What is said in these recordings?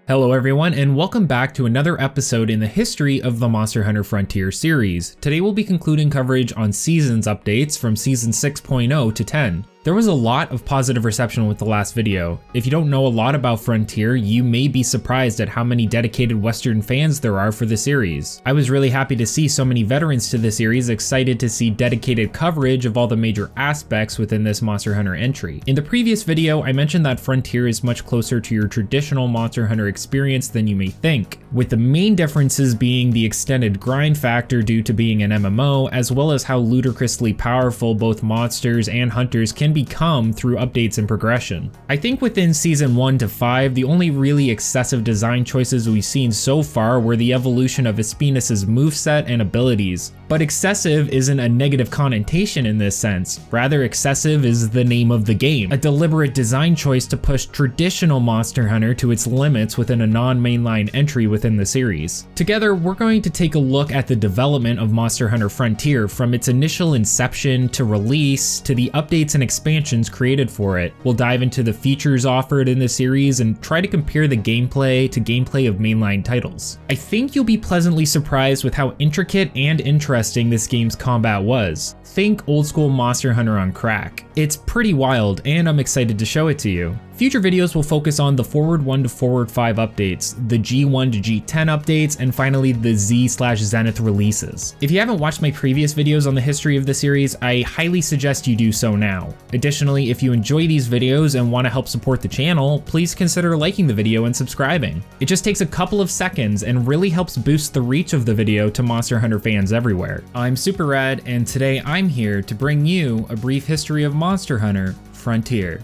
Hello everyone, and welcome back to another episode in the history of the Monster Hunter Frontier series. Today we'll be concluding coverage on seasons updates from Season 6.0 to 10. There was a lot of positive reception with the last video. If you don't know a lot about Frontier, you may be surprised at how many dedicated Western fans there are for the series. I was really happy to see so many veterans to the series excited to see dedicated coverage of all the major aspects within this Monster Hunter entry. In the previous video, I mentioned that Frontier is much closer to your traditional Monster Hunter experience than you may think, with the main differences being the extended grind factor due to being an MMO, as well as how ludicrously powerful both monsters and hunters can become through updates and progression. I think within Season 1 to 5, the only really excessive design choices we've seen so far were the evolution of Espinas' moveset and abilities. But excessive isn't a negative connotation in this sense, rather excessive is the name of the game, a deliberate design choice to push traditional Monster Hunter to its limits within a non-mainline entry within the series. Together, we're going to take a look at the development of Monster Hunter Frontier from its initial inception to release to the updates and expansions created for it. We'll dive into the features offered in the series and try to compare the gameplay to gameplay of mainline titles. I think you'll be pleasantly surprised with how intricate and interesting this game's combat was. Think old school Monster Hunter on crack. It's pretty wild and I'm excited to show it to you. Future videos will focus on the Forward 1 to Forward 5 updates, the G1 to G10 updates, and finally the Z/Zenith releases. If you haven't watched my previous videos on the history of the series, I highly suggest you do so now. Additionally, if you enjoy these videos and want to help support the channel, please consider liking the video and subscribing. It just takes a couple of seconds and really helps boost the reach of the video to Monster Hunter fans everywhere. I'm Super Rad, and today I'm here to bring you a brief history of Monster Hunter Frontier.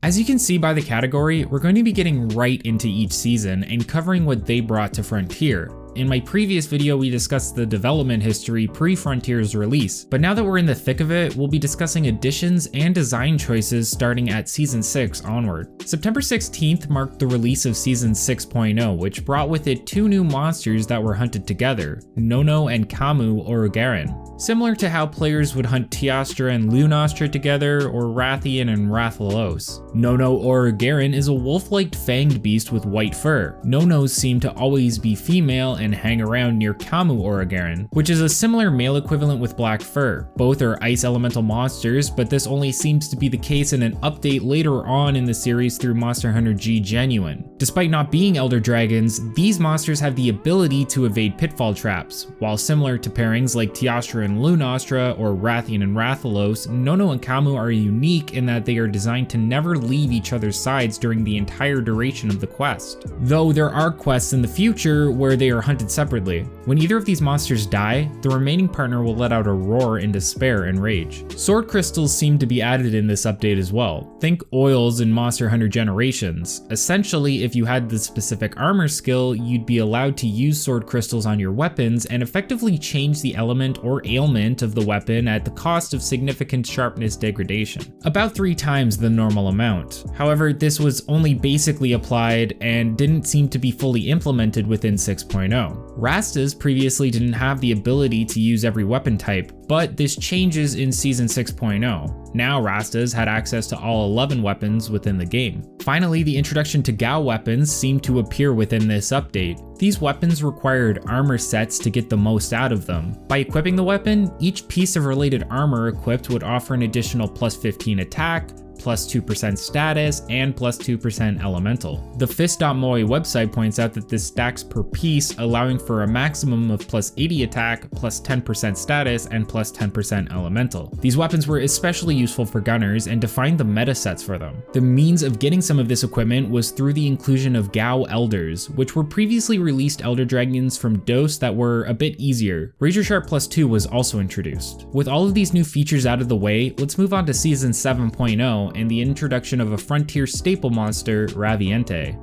As you can see by the category, we're going to be getting right into each season and covering what they brought to Frontier. In my previous video, we discussed the development history pre-Frontier's release, but now that we're in the thick of it, we'll be discussing additions and design choices starting at Season 6 onward. September 16th marked the release of Season 6.0, which brought with it two new monsters that were hunted together, Nono and Camu Orogaran. Similar to how players would hunt Teostra and Lunastra together, or Rathian and Rathalos. Nono Orogaran is a wolf-like fanged beast with white fur. Nonos seem to always be female and hang around near Camu Orogaran, which is a similar male equivalent with black fur. Both are ice elemental monsters, but this only seems to be the case in an update later on in the series through Monster Hunter G Genuine. Despite not being elder dragons, these monsters have the ability to evade pitfall traps. While similar to pairings like Teostra and Lunastra or Rathian and Rathalos, Nono and Camu are unique in that they are designed to never leave each other's sides during the entire duration of the quest. Though there are quests in the future where they are hunted separately. When either of these monsters die, the remaining partner will let out a roar in despair and rage. Sword crystals seem to be added in this update as well. Think oils in Monster Hunter Generations. Essentially, if you had the specific armor skill, you'd be allowed to use sword crystals on your weapons and effectively change the element or ailment of the weapon at the cost of significant sharpness degradation. About 3 times the normal amount. However, this was only basically applied and didn't seem to be fully implemented within 6.0. Rastas previously didn't have the ability to use every weapon type, but this changes in Season 6.0. Now Rastas had access to all 11 weapons within the game. Finally, the introduction to Gao weapons seemed to appear within this update. These weapons required armor sets to get the most out of them. By equipping the weapon, each piece of related armor equipped would offer an additional plus 15 attack, plus 2% status, and plus 2% elemental. The Fist.moe website points out that this stacks per piece, allowing for a maximum of plus 80 attack, plus 10% status, and plus 10% elemental. These weapons were especially useful for gunners and defined the meta sets for them. The means of getting some of this equipment was through the inclusion of Gao Elders, which were previously released Elder Dragons from DOS that were a bit easier. Razor Sharp plus 2 was also introduced. With all of these new features out of the way, let's move on to Season 7.0 and the introduction of a Frontier staple monster, Raviente.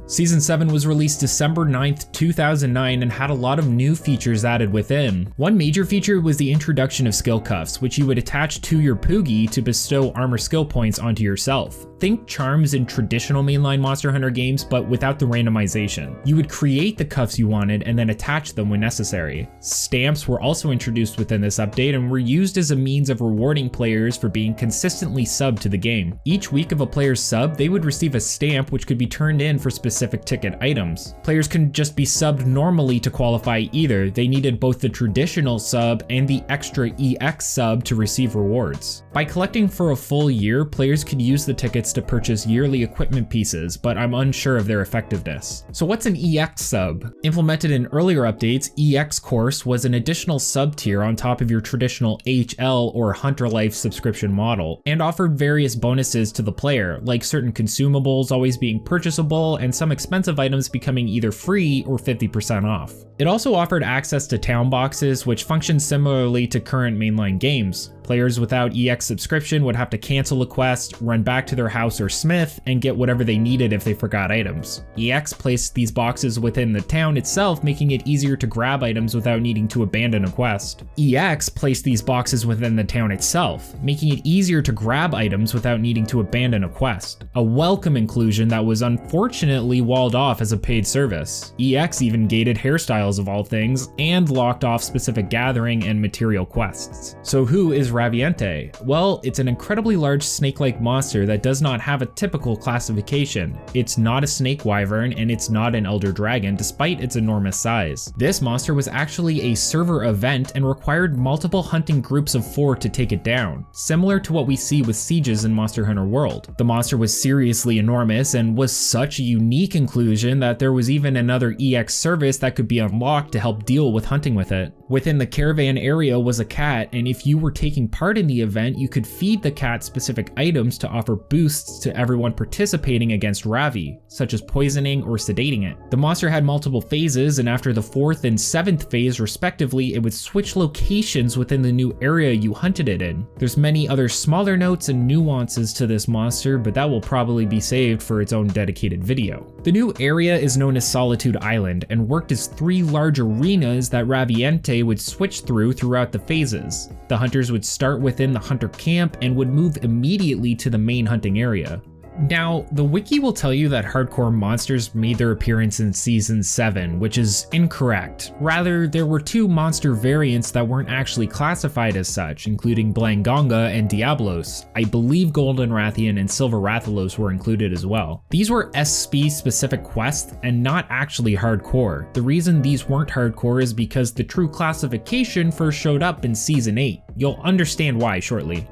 Season 7 was released December 9th, 2009 and had a lot of new features added within. One major feature was the introduction of skill cuffs, which you would attach to your Poogie to bestow armor skill points onto yourself. Think charms in traditional mainline Monster Hunter games, but without the randomization. You would create the cuffs you wanted and then attach them when necessary. Stamps were also introduced within this update and were used as a means of rewarding players for being consistently subbed to the game. Each week of a player's sub, they would receive a stamp which could be turned in for specific ticket items. Players couldn't just be subbed normally to qualify either. They needed both the traditional sub and the extra EX sub to receive rewards. By collecting for a full year, players could use the tickets to purchase yearly equipment pieces, but I'm unsure of their effectiveness. So what's an EX sub? Implemented in earlier updates, EX Course was an additional sub tier on top of your traditional HL or Hunter Life subscription model, and offered various bonuses to the player, like certain consumables always being purchasable and some expensive items becoming either free or 50% off. It also offered access to town boxes, which functioned similarly to current mainline games. Players without EX subscription would have to cancel a quest, run back to their house or smith, and get whatever they needed if they forgot items. EX placed these boxes within the town itself, making it easier to grab items without needing to abandon a quest. EX placed these boxes within the town itself, making it easier to grab items without needing to abandon a quest. A welcome inclusion that was unfortunately walled off as a paid service. EX even gated hairstyles of all things, and locked off specific gathering and material quests. So who is Raviente? Well, it's an incredibly large snake-like monster that does not have a typical classification. It's not a snake wyvern and it's not an elder dragon despite its enormous size. This monster was actually a server event and required multiple hunting groups of 4 to take it down, similar to what we see with sieges in Monster Hunter World. The monster was seriously enormous and was such a unique inclusion that there was even another EX service that could be unlocked to help deal with hunting with it. Within the caravan area was a cat, and if you were taking part in the event, you could feed the cat specific items to offer boosts to everyone participating against Ravi, such as poisoning or sedating it. The monster had multiple phases, and after the 4th and 7th phase respectively, it would switch locations within the new area you hunted it in. There's many other smaller notes and nuances to this monster, but that will probably be saved for its own dedicated video. The new area is known as Solitude Island and worked as 3 large arenas that Raviente would switch throughout the phases. The hunters would start within the hunter camp and would move immediately to the main hunting area. Now, the wiki will tell you that hardcore monsters made their appearance in Season 7, which is incorrect. Rather, there were 2 monster variants that weren't actually classified as such, including Blangonga and Diablos. I believe Golden Rathian and Silver Rathalos were included as well. These were SP specific quests and not actually hardcore. The reason these weren't hardcore is because the true classification first showed up in Season 8. You'll understand why shortly.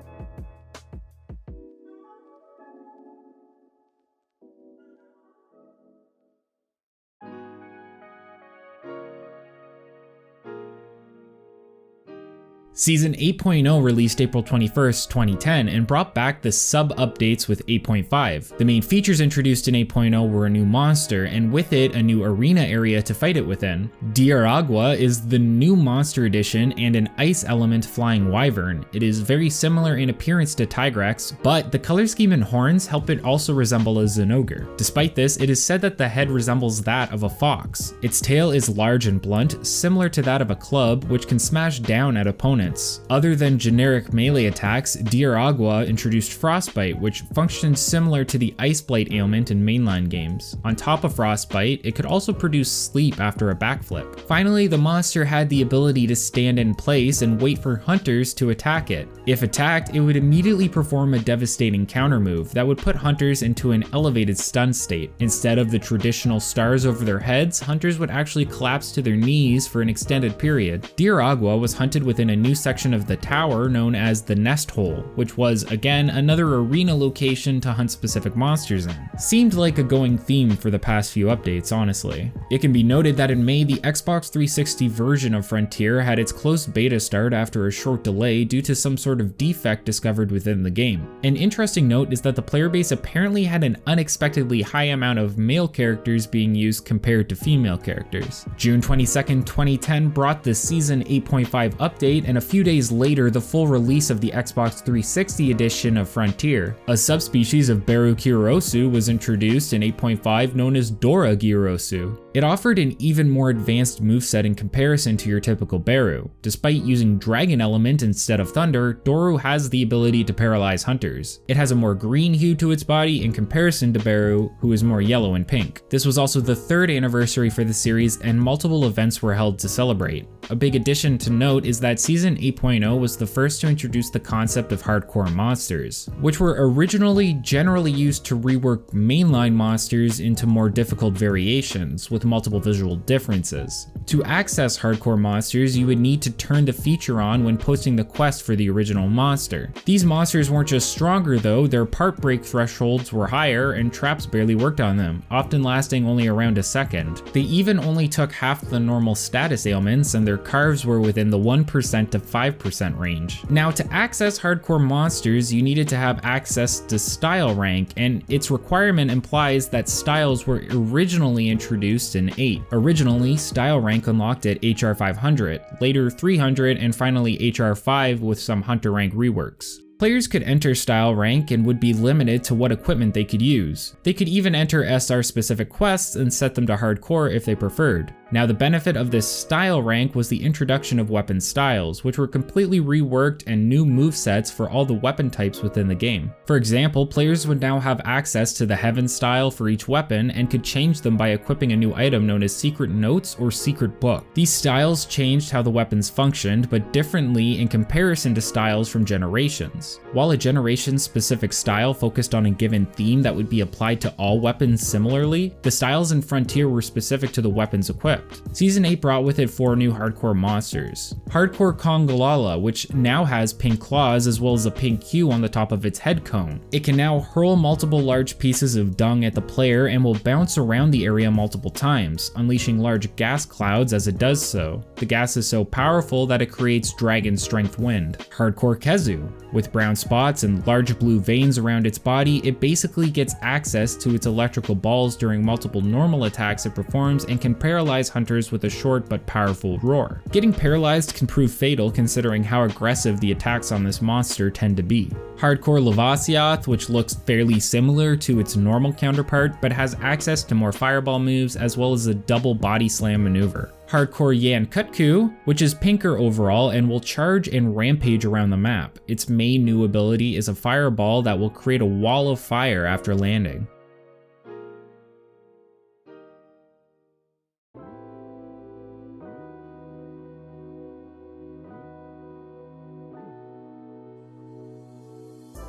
Season 8.0 released April 21st, 2010 and brought back the sub-updates with 8.5. The main features introduced in 8.0 were a new monster, and with it, a new arena area to fight it within. Diaragua is the new monster edition and an ice element flying wyvern. It is very similar in appearance to Tigrex, but the color scheme and horns help it also resemble a Zinogre. Despite this, it is said that the head resembles that of a fox. Its tail is large and blunt, similar to that of a club, which can smash down at opponents. Other than generic melee attacks, Diaragua introduced Frostbite, which functions similar to the Ice Blight ailment in mainline games. On top of Frostbite, it could also produce sleep after a backflip. Finally, the monster had the ability to stand in place and wait for hunters to attack it. If attacked, it would immediately perform a devastating counter move that would put hunters into an elevated stun state. Instead of the traditional stars over their heads, hunters would actually collapse to their knees for an extended period. Diaragua was hunted within a new section of the tower known as the Nest Hole, which was, again, another arena location to hunt specific monsters in. Seemed like a going theme for the past few updates, honestly. It can be noted that in May, the Xbox 360 version of Frontier had its closed beta start after a short delay due to some sort of defect discovered within the game. An interesting note is that the player base apparently had an unexpectedly high amount of male characters being used compared to female characters. June 22nd, 2010 brought the Season 8.5 update and and a few days later the full release of the Xbox 360 edition of Frontier. A subspecies of Beru Gyrosu was introduced in 8.5 known as Dora Gyrosu. It offered an even more advanced moveset in comparison to your typical Beru. Despite using Dragon Element instead of Thunder, Doru has the ability to paralyze hunters. It has a more green hue to its body in comparison to Beru, who is more yellow and pink. This was also the 3rd anniversary for the series, and multiple events were held to celebrate. A big addition to note is that Season 8.0 was the first to introduce the concept of hardcore monsters, which were originally generally used to rework mainline monsters into more difficult variations with multiple visual differences. To access hardcore monsters, you would need to turn the feature on when posting the quest for the original monster. These monsters weren't just stronger though, their part break thresholds were higher and traps barely worked on them, often lasting only around a second. They even only took half the normal status ailments, and their carves were within the 1% to 5% range. Now, to access hardcore monsters, you needed to have access to style rank, and its requirement implies that styles were originally introduced in 8. Originally, style rank unlocked at HR 500, later 300, and finally HR 5 with some hunter rank reworks. Players could enter style rank and would be limited to what equipment they could use. They could even enter SR specific quests and set them to hardcore if they preferred. Now, the benefit of this style rank was the introduction of weapon styles, which were completely reworked and new movesets for all the weapon types within the game. For example, players would now have access to the Heaven style for each weapon and could change them by equipping a new item known as Secret Notes or Secret Book. These styles changed how the weapons functioned, but differently in comparison to styles from generations. While a generation-specific style focused on a given theme that would be applied to all weapons similarly, the styles in Frontier were specific to the weapons equipped. Season 8 brought with it 4 new hardcore monsters. Hardcore Kongolala, which now has pink claws as well as a pink hue on the top of its head cone. It can now hurl multiple large pieces of dung at the player and will bounce around the area multiple times, unleashing large gas clouds as it does so. The gas is so powerful that it creates dragon strength wind. Hardcore Kezu. With brown spots and large blue veins around its body, it basically gets access to its electrical balls during multiple normal attacks it performs and can paralyze hunters with a short but powerful roar. Getting paralyzed can prove fatal considering how aggressive the attacks on this monster tend to be. Hardcore Lavasiath, which looks fairly similar to its normal counterpart but has access to more fireball moves as well as a double body slam maneuver. Hardcore Yan Kutku, which is pinker overall and will charge and rampage around the map. Its main new ability is a fireball that will create a wall of fire after landing.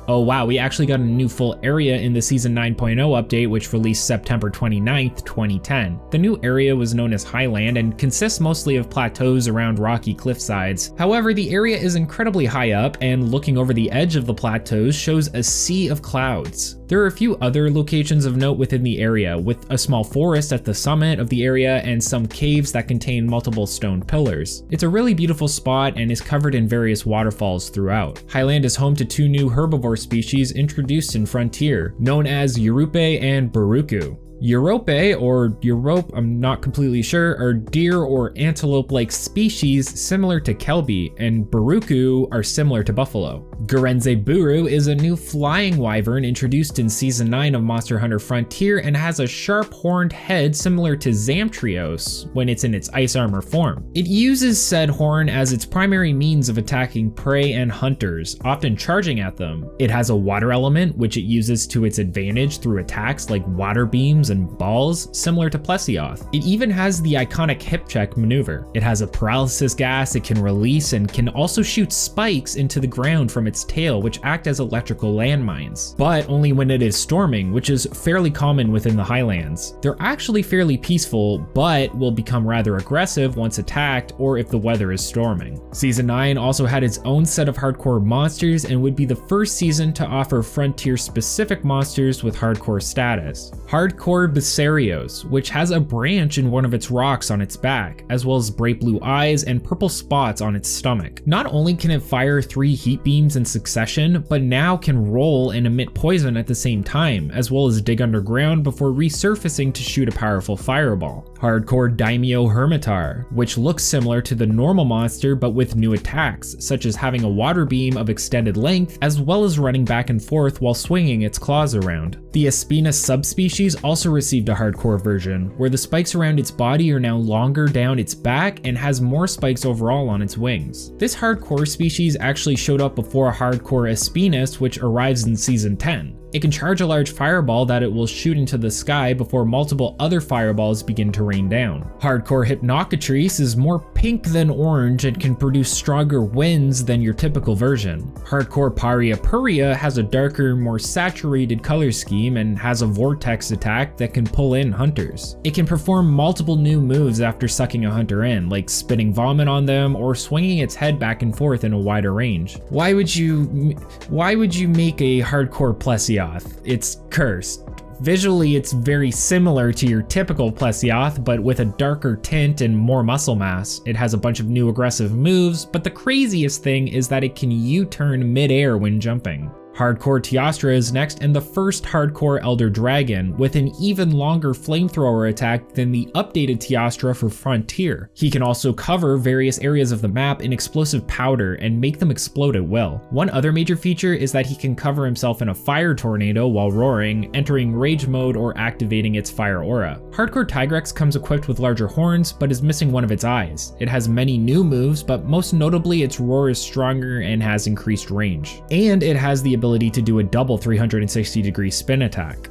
Oh wow, we actually got a new full area in the Season 9.0 update, which released September 29th, 2010. The new area was known as Highland and consists mostly of plateaus around rocky cliffsides. However, the area is incredibly high up, and looking over the edge of the plateaus shows a sea of clouds. There are a few other locations of note within the area, with a small forest at the summit of the area and some caves that contain multiple stone pillars. It's a really beautiful spot and is covered in various waterfalls throughout. Highland is home to 2 new herbivore species introduced in Frontier, known as Yurupe and Baruku. Europe, or Europe, I'm not completely sure, are deer or antelope-like species similar to Kelby, and Baruku are similar to buffalo. Gurenze Buru is a new flying wyvern introduced in Season 9 of Monster Hunter Frontier and has a sharp horned head similar to Zamtrios when it's in its ice armor form. It uses said horn as its primary means of attacking prey and hunters, often charging at them. It has a water element, which it uses to its advantage through attacks like water beams and balls, similar to Plesioth. It even has the iconic hip check maneuver. It has a paralysis gas it can release and can also shoot spikes into the ground from its tail, which act as electrical landmines, but only when it is storming, which is fairly common within the Highlands. They're actually fairly peaceful, but will become rather aggressive once attacked or if the weather is storming. Season 9 also had its own set of hardcore monsters and would be the first season to offer Frontier specific monsters with hardcore status. Hardcore Bessarios, which has a branch in one of its rocks on its back, as well as bright blue eyes and purple spots on its stomach. Not only can it fire 3 heat beams in succession, but now can roll and emit poison at the same time, as well as dig underground before resurfacing to shoot a powerful fireball. Hardcore Daimyo Hermitar, which looks similar to the normal monster but with new attacks, such as having a water beam of extended length as well as running back and forth while swinging its claws around. The Espinus subspecies also received a hardcore version, where the spikes around its body are now longer down its back and has more spikes overall on its wings. This hardcore species actually showed up before hardcore Espinus, which arrives in season 10. It can charge a large fireball that it will shoot into the sky before multiple other fireballs begin to rain down. Hardcore Hypnocatrice is more pink than orange and can produce stronger winds than your typical version. Hardcore Paria Puria has a darker, more saturated color scheme and has a vortex attack that can pull in hunters. It can perform multiple new moves after sucking a hunter in, like spitting vomit on them or swinging its head back and forth in a wider range. Why would you make a hardcore Plesioth? It's cursed. Visually, it's very similar to your typical Plesioth, but with a darker tint and more muscle mass. It has a bunch of new aggressive moves, but the craziest thing is that it can U-turn mid-air when jumping. Hardcore Teostra is next, and the first hardcore Elder Dragon, with an even longer flamethrower attack than the updated Teostra for Frontier. He can also cover various areas of the map in explosive powder and make them explode at will. One other major feature is that he can cover himself in a fire tornado while roaring, entering rage mode or activating its fire aura. Hardcore Tigrex comes equipped with larger horns, but is missing one of its eyes. It has many new moves, but most notably its roar is stronger and has increased range. And it has the ability to do a double 360-degree spin attack.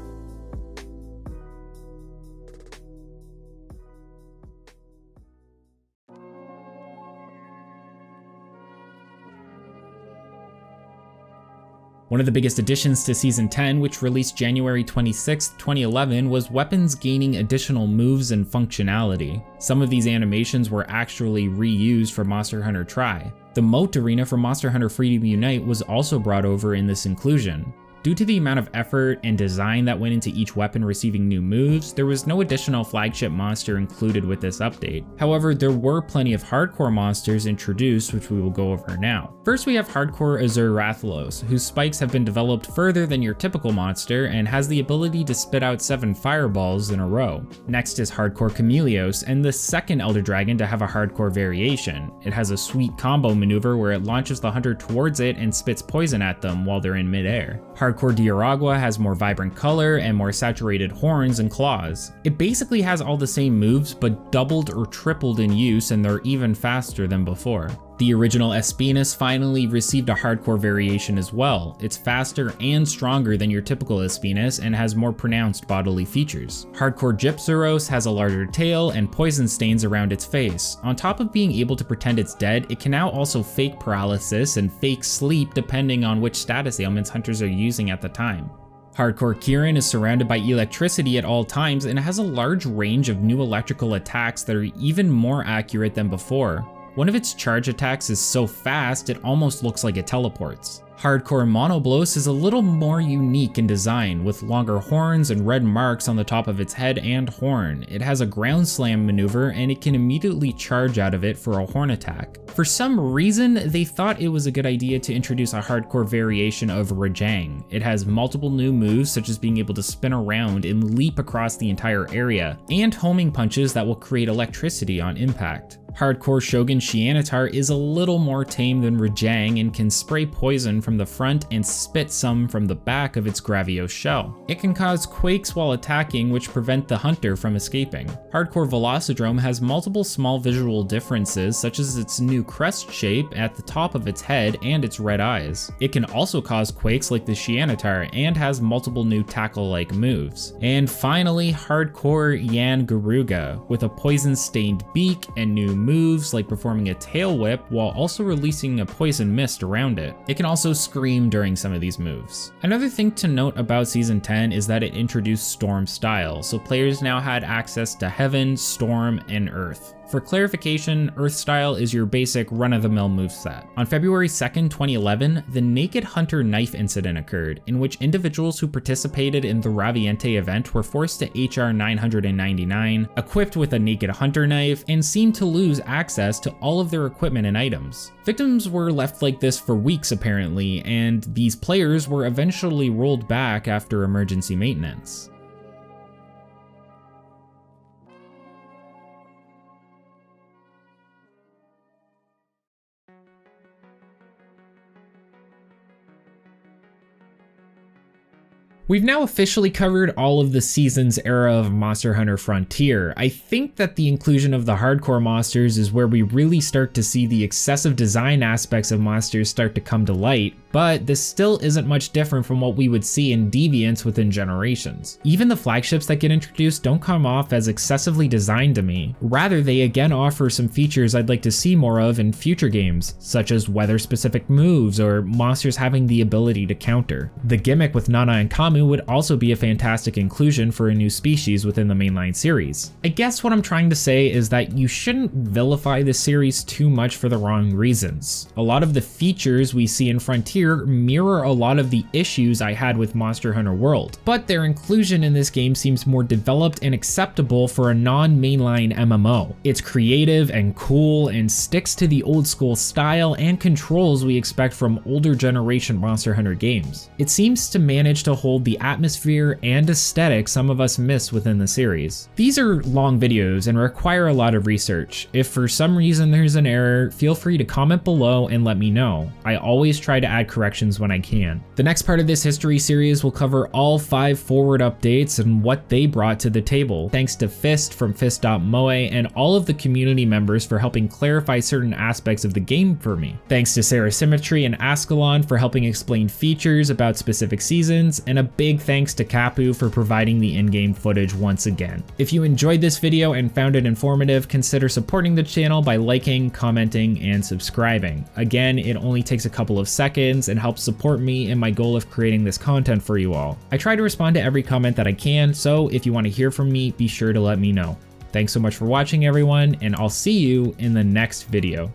One of the biggest additions to Season 10, which released January 26, 2011, was weapons gaining additional moves and functionality. Some of these animations were actually reused for Monster Hunter Tri. The Moat Arena for Monster Hunter Freedom Unite was also brought over in this inclusion. Due to the amount of effort and design that went into each weapon receiving new moves, there was no additional flagship monster included with this update. However, there were plenty of hardcore monsters introduced, which we will go over now. First, we have hardcore Azure Rathalos, whose spikes have been developed further than your typical monster and has the ability to spit out 7 fireballs in a row. Next is hardcore Chameleos, and the second Elder Dragon to have a hardcore variation. It has a sweet combo maneuver where it launches the hunter towards it and spits poison at them while they're in midair. Hardcore Diaragua has more vibrant color and more saturated horns and claws. It basically has all the same moves, but doubled or tripled in use, and they're even faster than before. The original Espinus finally received a hardcore variation as well. It's faster and stronger than your typical Espinus and has more pronounced bodily features. Hardcore Gypsaros has a larger tail and poison stains around its face. On top of being able to pretend it's dead, it can now also fake paralysis and fake sleep depending on which status ailments hunters are using at the time. Hardcore Kirin is surrounded by electricity at all times and has a large range of new electrical attacks that are even more accurate than before. One of its charge attacks is so fast it almost looks like it teleports. Hardcore Monoblos is a little more unique in design, with longer horns and red marks on the top of its head and horn. It has a ground slam maneuver and it can immediately charge out of it for a horn attack. For some reason, they thought it was a good idea to introduce a hardcore variation of Rajang. It has multiple new moves, such as being able to spin around and leap across the entire area, and homing punches that will create electricity on impact. Hardcore Shogun Shianatar is a little more tame than Rajang and can spray poison from the front and spit some from the back of its Gravios shell. It can cause quakes while attacking, which prevent the hunter from escaping. Hardcore Velocidrome has multiple small visual differences, such as its new crest shape at the top of its head and its red eyes. It can also cause quakes like the Shianatar and has multiple new tackle-like moves. And finally, Hardcore Yan Garuga, with a poison-stained beak and new moves like performing a tail whip while also releasing a poison mist around it. It can also scream during some of these moves. Another thing to note about Season 10 is that it introduced Storm style, so players now had access to Heaven, Storm, and Earth. For clarification, Earth style is your basic run-of-the-mill moveset. On February 2nd, 2011, the Naked Hunter knife incident occurred, in which individuals who participated in the Raviente event were forced to HR 999, equipped with a Naked Hunter knife, and seemed to lose access to all of their equipment and items. Victims were left like this for weeks apparently, and these players were eventually rolled back after emergency maintenance. We've now officially covered all of the season's era of Monster Hunter Frontier. I think that the inclusion of the hardcore monsters is where we really start to see the excessive design aspects of monsters start to come to light, but this still isn't much different from what we would see in Deviants within Generations. Even the flagships that get introduced don't come off as excessively designed to me. Rather, they again offer some features I'd like to see more of in future games, such as weather-specific moves or monsters having the ability to counter. The gimmick with Nana and Kamu would also be a fantastic inclusion for a new species within the mainline series. I guess what I'm trying to say is that you shouldn't vilify the series too much for the wrong reasons. A lot of the features we see in Frontier mirror a lot of the issues I had with Monster Hunter World, but their inclusion in this game seems more developed and acceptable for a non-mainline MMO. It's creative and cool and sticks to the old school style and controls we expect from older generation Monster Hunter games. It seems to manage to hold the atmosphere and aesthetic some of us miss within the series. These are long videos and require a lot of research. If for some reason there's an error, feel free to comment below and let me know. I always try to add corrections when I can. The next part of this history series will cover all 5 forward updates and what they brought to the table. Thanks to Fist from Fist.moe and all of the community members for helping clarify certain aspects of the game for me. Thanks to Sarah Symmetry and Ascalon for helping explain features about specific seasons, and a big thanks to Kapu for providing the in-game footage once again. If you enjoyed this video and found it informative, consider supporting the channel by liking, commenting, and subscribing. Again, it only takes a couple of seconds and helps support me in my goal of creating this content for you all. I try to respond to every comment that I can, so if you want to hear from me, be sure to let me know. Thanks so much for watching, everyone, and I'll see you in the next video.